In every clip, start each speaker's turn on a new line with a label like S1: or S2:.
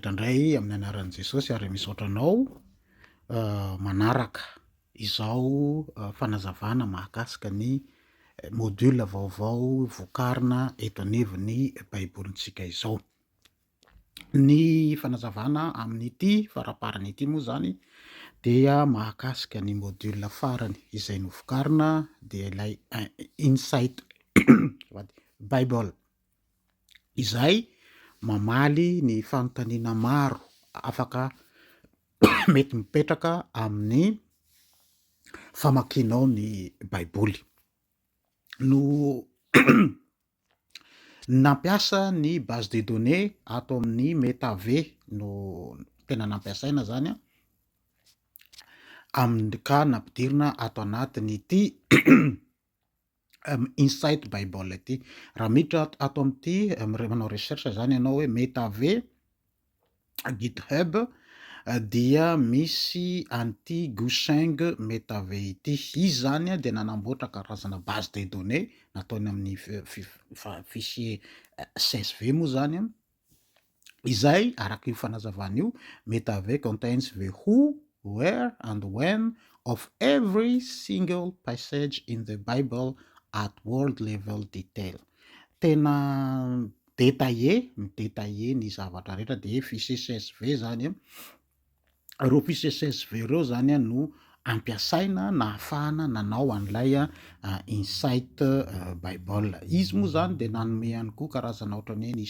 S1: Indray amin'ny anaran'i Jesosy ary misaotra anao manaraka izao fanazavana mahakasika ny môdula vaovao vokarina eto anivon'ny baibolintsika izao. Ny fanazavana amin'ity faraparan'ity moa zany dia mahakasika ny môdula farany izay novokarina dia ilay Insight Bible izay mamaly ny fanontaniana maro afaka mety mipetraka amin'ny famakianao ny baiboly. No nampiasa ny base de données ato amin'ny MetaV no tena nampiasaina zany ka nampidirina ato anatin'ity Insight Bible ity. Raha miditra ato amin'ity manao recherche zany ianao hoe MetaV GitHub dia misy an'ity Goucheng MetaV ity. Izy zany de nanamboatra karazana base de données nataony amin'ny fichier CSV moa zany izay araka io fanazavana io MetaV contains the who, where and when of every single passage in the Bible at world level detail. Tena midétaillé ny zavatra rehetra de fichier CSV zany reo fichier CSV reo zany no ampiasaina na ahafahana nanao an'ilay Insight Bible. Izy moa zany de nanome ihany koa karazana ohatran'ny hoe ny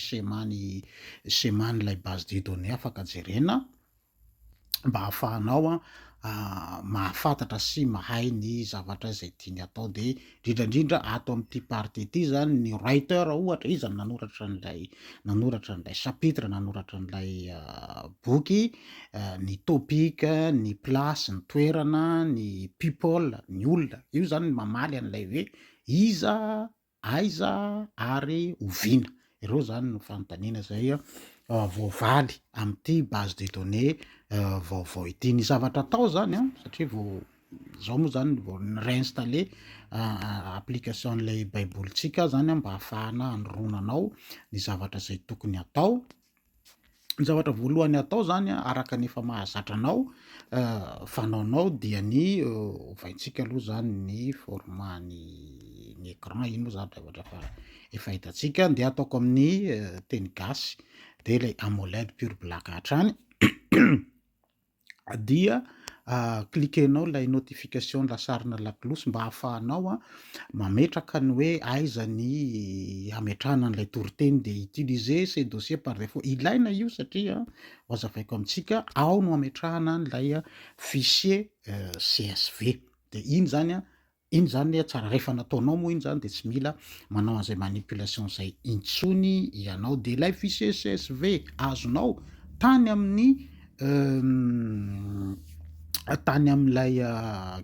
S1: scheman'ilay base de données afaka jerena mba ahafahanao mahafantatra sy mahay ny zavatra zay tiany atao. De indrindrandrindra ato amin'ity partie ity zany ny writer ohatra izy nanoratra an'ilay chapitre, nanoratra an'ilay boky, ny topic, ny place, ny toerana, ny people, ny olona, io zany mamaly an'ilay hoe iza, aiza ary oviana. Ireo zany no fanontaniana zay voavaly amin'ity base de données vaovao ity. Ny zavatra atao zany satria zao moa zany vao réinstaller application'lay baibolintsika zany mba ahafahana andronanao ny zavatra zay tokony atao. Ny zavatra voalohany atao zany araka ny efa mahazatra anao fanaonao dia ny ovaintsika aloha zany ny format-ny écran, ino moa zany zavatra efa hitantsika, de ataoko amin'ny teny gasy de lay AMOLED pure black hatrany dia cliquenao lay notification lasarina lakolosy mba ahafahanao mametraka ny hoe aiza ny ametrahana an'ilay toriteny de utiliser ces dossiers par défaut. Ilaina io satria ho azavaiko amintsika ao no ametrahana an'ilay fichier CSV de iny zany tsara rehefa nataonao moa iny zany de tsy mila manao an'izay manipulation zay intsony ianao. De lay fichier CSV azonao tany amin'ilay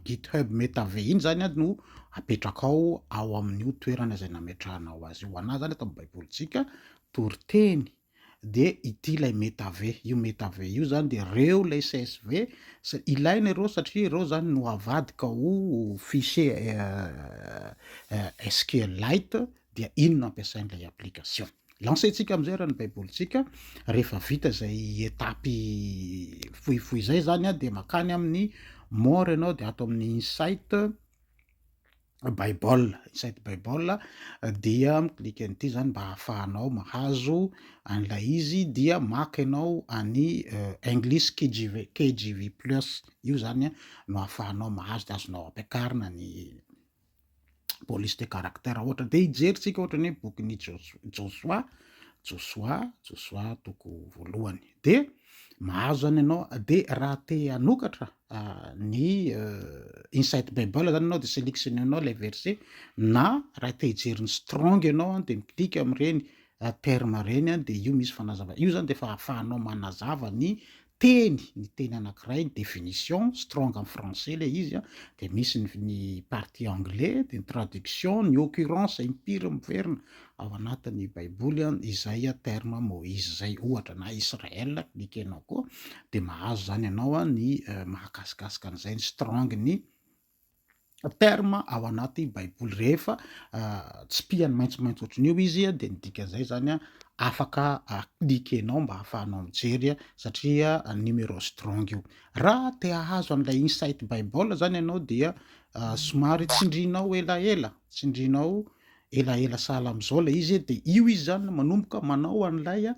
S1: GitHub MetaV iny zany no apetrakao ao amin'io toerana zay nametrahanao azy io. Ho anahy zany ato amin'ny baibolintsika toriteny de ity lay MetaV, io MetaV io zany de reo lay CSV ilaina reo satria reo zany no avadika ho fichier SQLite dia iny no ampiasain'ilay application. Lancentsika am'izay raha ny baibolintsika rehefa vita zay etapy fohifohy zay zany de makany amin'ny more ianao de ato amin'ny Insight Bible dia miklika an'ity zany mba ahafahanao mahazo an'ilay izy dia maka ianao any English KJV plus io zany no ahafahanao mahazo de azonao ampiakarina ny police de caractère ohatra de hijeritsika ohatran'ny hoe bokin'ny Joshua toko voalohany de mahazo zany ianao. De raha te hanokatra ny Insight Bible zany ianao de sélectionnenao lay verset, na raha te hijery ny strong ianao de miklika am'ireny terme reny de io misy fanazava io zany de efa ahafahanao manazava ny teny anankiray, définition strong en français le izy de misy ny partie anglais de ny traduction, ny occurrence impiry miverina ao anatin'ny baiboly izay terme Moïse zay ohatra na Israël klikenao koa de mahazo zany ianao ny mahakasikasika an'izay ny strong ny terme ao anaty baiboly. Rehefa tsy piany maitsomaitso ohatran'io izy de ny dikan'izay zany afaka klikenao mba ahafahanao mijery satria numéro strong io. Raha te hahazo an'ilay insight Bible zany ianao dia somary tsindrianao elaela, tsindrianao elaela sahala am'zao lay izy de io izy zany manomboka manao an'lay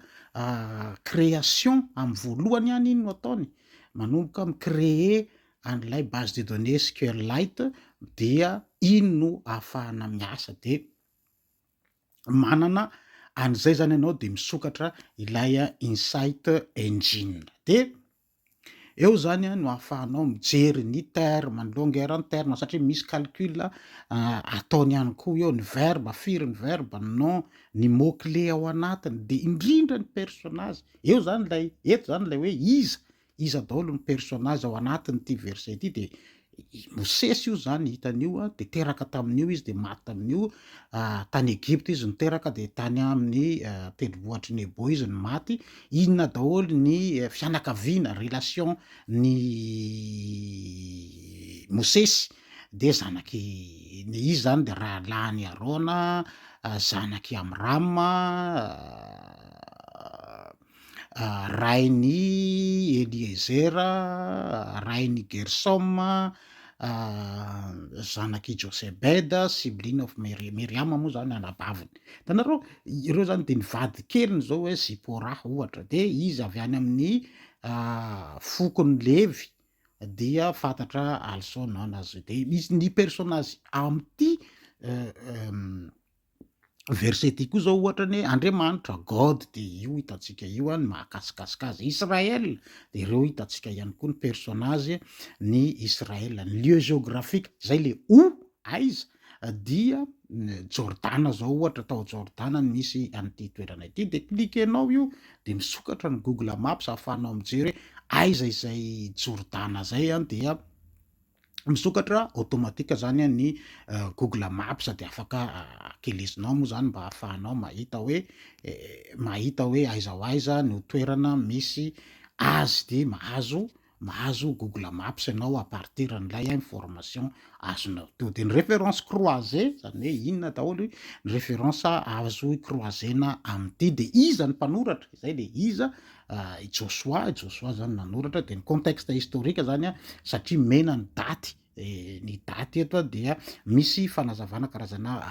S1: création am'voalohany ihany iny no ataony, manomboka mi-créer an'lay base de données SQLite dia iny no ahafahana miasa de manana an'zay zany ianao de misokatra ilay insight engine. De eo zany no ahafahanao mijery ny terme, ny longueur ny terme satria misy calcul ataony ihany koa eo, ny verbe, firy ny verbe, nom, ny mot clé ao anatiny, de indrindra ny personnazy. Eo zany lay eto zany lay hoe iza daholo ny personnazy ao anatin'ity verset ty de Mosesy io zany hitan'io de teraka tamin'io izy de maty tamin'io, tany Egypte izy niteraka de tany amin'ny tendrombohitry Nebo izy no maty. Inona daholo ny fianakaviana, relation ny Mosesy de zanaky izy zany de rahalahin'i Arona, zanaky Amram, rainy Eliezera, rainy Gersom, zanaky Josebeda, sibling of Miriam moa zany anabaviny. Hitanareo ireo zany de ny vady keliny zao hoe Zipora ohatra, de izy avy any amin'ny fokony Levy dia fantatra also known as de misy ny personnazy am'ty verset ty koa zao ohatra ny Andriamanitra, God de io hitantsika io ny mahakasikasika azy, Israel de ireo hitantsika ihany koa ny personnazy ny Israel, ny lieu géographique zay le aiza dia Jordana zao ohatra tao Jordana ny misy an'ity toerana ity de klikenao io de misokatra ny Google Maps ahafahanao mijery hoe aiza izay Jordana zay dia misokatra automatika zany ny Google Maps de afaka akelezinao moa zany mba ahafahanao mahita hoe aiza ho aiza no toerana misy azy de mahazo Google Maps ianao à partir an'ilay information azonao to. De ny référence croisée zany hoe inona daholo ny référence azo croisena am'ty de iza ny mpanoratra, zay le iza Joshua zany nanoratra de ny contexte historique zany satria mena ny daty, ny daty eto dia misy fanazavana karazana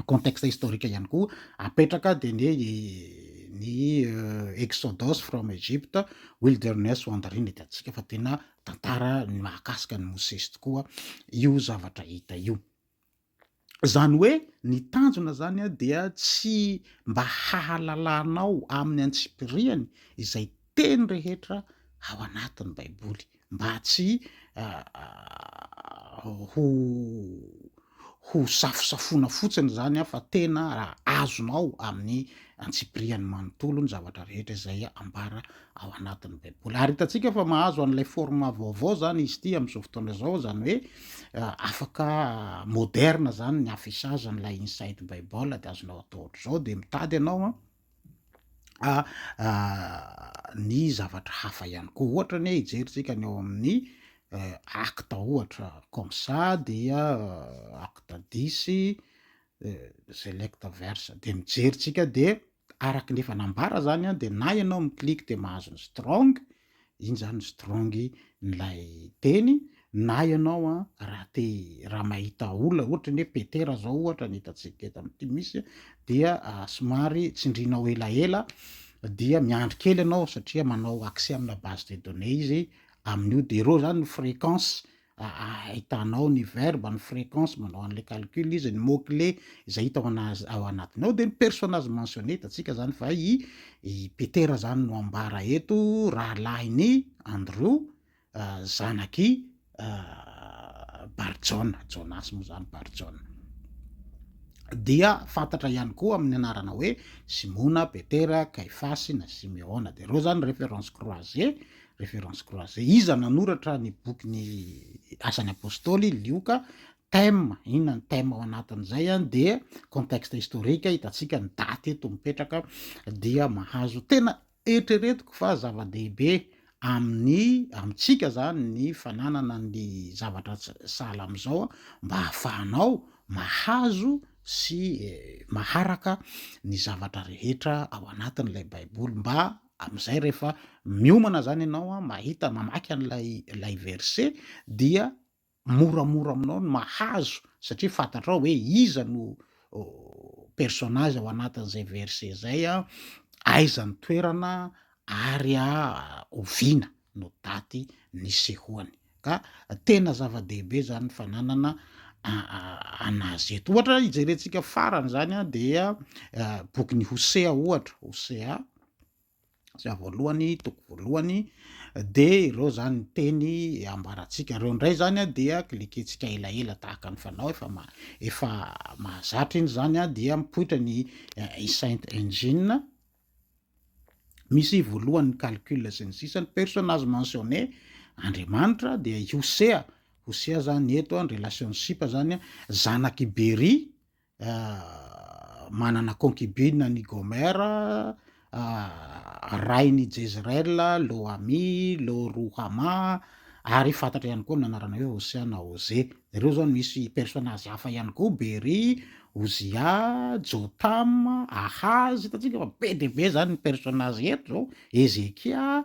S1: contexte historique ihany koa apetraka de ny Exodus from Egypt, wilderness wandering de atsika fa tena tantara ny mahakasika ny Mosesy tokoa io zavatra hita io. Zany hoe ny tanjona zany dia tsy mba hahalalanao amin'ny antsipiriany izay teny rehetra ao anatin'ny baiboly, mba tsy ho safosafona fotsiny zany fa tena azonao amin'ny antsipiriany manontolo ny zavatra rehetra izay ambara ao anatin'ny baiboly. Ary hitantsika fa mahazo an'ilay forme vaovao zany izy ty am'izao fotoana zao zany hoe afaka moderna zany ny afisazan'ilay insight Bible de azonao atao ohatr'izao de mitady ianao ny zavatra hafa ihany koa ohatra ny hoe hijeritsika ny ao amin'ny acte ohatra comme ça dia acte 10 select verse de mijeritsika de araky nefa nambara zany de na ianao mikliky de mahazo ny strong, iny zany strong nylay teny, na ianao raha mahita olona ohatra ny hoe Petera zao ohatra ny hitantsika eto am'ty misy dia somary tsindrinao elaela dia miandry kely ianao satria manao accès amina base de données izy amin'io de reo zany ny fréquence ahitanao ny verbe, ny fréquence manao an'le calcul izy, ny mot clé izay hita ao anatiny ao de ny personnage mentionné hitantsika zany fa i Petera zany no ambara eto, rahalahiny Andrew, zanaky Barjona, Jonas moa zany Barjona. Dia fantatra ihany koa amin'ny anarana hoe Simona, Petera, Kaifasy na Simeona de reo zany référence croisée, iza nanoratra ny boky ny asan'ny apôstôly Lioka, thème, inona ny thème ao anatin'izay de contexte historique hitantsika ny daty eto mipetraka dia mahazo tena eritreretiko fa zava-dehibe amitsika zany ny fananana ny zavatra sahala am'izao mba ahafahanao mahazo sy maharaka ny zavatra rehetra ao anatin'ilay baiboly mba am'izay rehefa miomana zany ianao a mahita mamaky an'lay verset dia moramora aminao ny mahazo satria fantatrao hoe iza no personazy ao anatin'izay verset zay a, aiza ny toerana ary oviana no daty nisehoany ka tena zava-dehibe zany ny fananana anazy eto. Ohatra ijerentsika farany zany a dia bokin'ny Hosea ohatra, Hosea voalohany toko voalohany de ireo zany ny teny ambaratsika reo ndray zany a dia klikentsika elaela tahaka ny fanao efa mahazatra iny zany a dia mipoitra ny Saint Engine misy voalohany calcul sy ny sisa ny personnage mentionné Andriamanitra dia Hosea zany eto ny relationship zany zanaky Bery manana concubine ny Gomera rainy Jezreel Loami Loruhama ary fantatra ihany koa ny anarana hoe Hosea na Ose. Reo zany misy personnage hafa ihany koa Bery, Uzia, Jotam, Ahaz, hitatsika fa be de be zany ny personnage eto zao, Ezekia,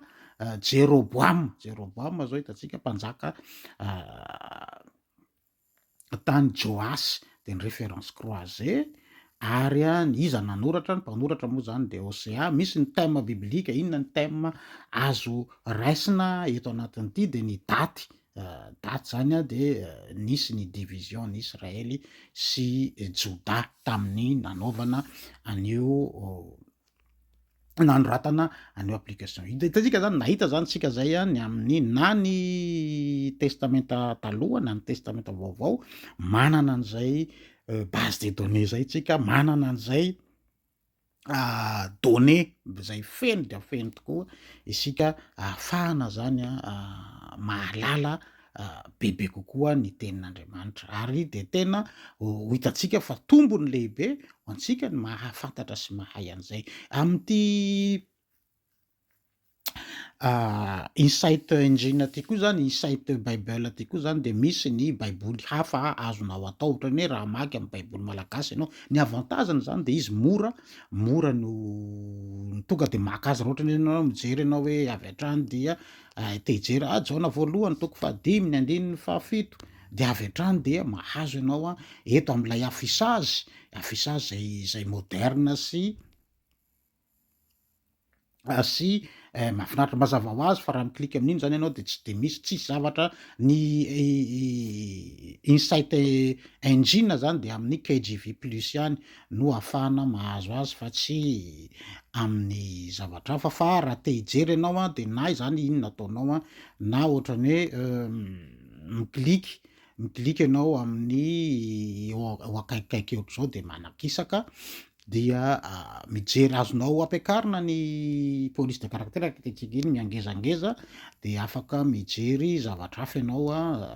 S1: Jeroboam zao hitatsika mpanjaka tany Joasy de ny référence croisée ary iza nanoratra ny mpanoratra moa zany de Hosea. Misy ny thème biblika, inona ny thème azo raisina eto anatin'ity de ny daty zany a de nisy ny division ny Israely sy Joda tamin'ny nanaovana an'io nanoratana an'io application hitatsika zany nahita zany tsika zay a ny amin'ny na ny testamenta taloha na ny testamenta vaovao manana an'izay base de données zay tsika, manana an'izay données zay feno dia feno tokoa isika ahafahana zany mahalala bebe kokoa ny tenin'Andriamanitra ary de tena ho hitatsika fa tombony lehibe ho antsika ny mahafantatra sy mahay an'izay am'ty Insight Engine ty koa zany, Insight Bible ty koa zany de misy ny baiboly hafa azonao atao ohatra ny hoe raha maky amy baiboly malagasy ianao, ny avantageny zany de izy mora no tonga de maka azy raha ohatra ny ianao mijery ianao hoe avy hatrany dia te hijery Jaona voalohany toko fahadimy ny andininy fahafito de avy hatrany dia mahazo ianao eto am'lay afisage zay moderne sy mahafinaritra mazava ho azy fa raha miklika amin'iny zany ianao de tsy de misy tsisy zavatra ny Insight Engine zany de amin'ny KJV plus ihany no ahafahana mahazo azy fa tsy amin'ny zavatra hafa fa raha te hijery ianao de na zany inona ataonao na ohatrany hoe miklika ianao amin'ny ho akaikikaiky ohatry zao de manakisaka dia mijery azonao ampiakarina ny police de caractère iny miangezangeza de afaka mijery zavatra hafa ianao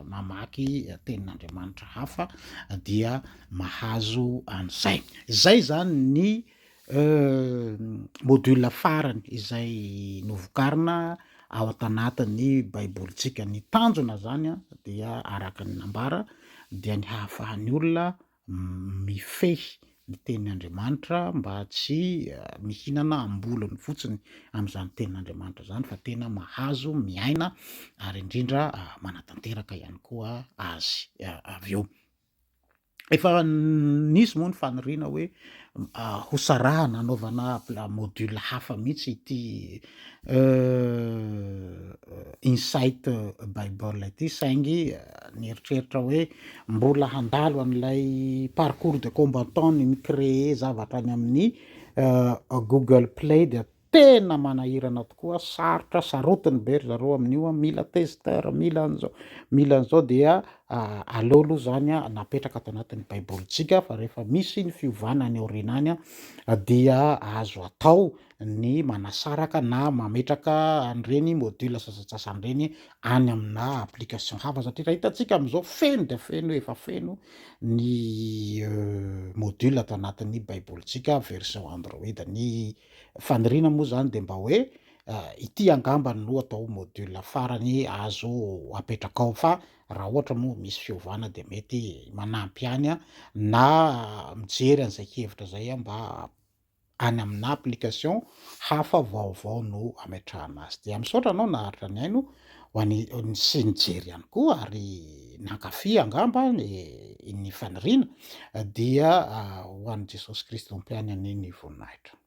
S1: mamaky tenin'Andriamanitra hafa dia mahazo an'izay. Zay zany ny module farany izay novokarina ao atanatin'ny baibolitsika. Ny tanjona zany dia araka ny nambara dia ny hahafahan'ny olona mifehy ny tenin'Andriamanitra mba tsy mihinana ambolony fotsiny am'zany tenin'Andriamanitra zany fa tena mahazo miaina ary indrindra manatanteraka ihany koa azy avy eo. Efa nisy moa ny faniriana hoe ho sarahana anaovana module hafa mihitsy ity Insight Bible ity saingy nieritreritra hoe mbola handalo an'ilay parcours de combattant ny micréer zavatra any amin'ny Google Play de tena manahirana tokoa, sarotra sarotiny be ry zareo amin'io mila testeur mila an'zao dia aleo aloha zany napetraka ato anatin'ny baibolitsika fa rehefa misy ny fiovana any aoriana any dia azo atao ny manasaraka na mametraka an'ireny module sasatsasany any amina application hafa satria raha hitatsika am'izao feno de feno efa feno ny module ato anatin'ny baibolitsika version Android. Ny faniriana moa zany de mba hoe ity angambany no atao môdila farany azo apetraka ao, fa raha ohatra moa misy fiovana de mety manampy any na mijery an'zay hevitra zay mba any amina application hafa vaovao no ametrahana azy, de misaotra anao naharitra ny aino ho an'ny sy nijery ihany koa ary nankafy angamba ny faniriana dia ho an'i Jesosy Kristy Ompiany any ny voninahitra.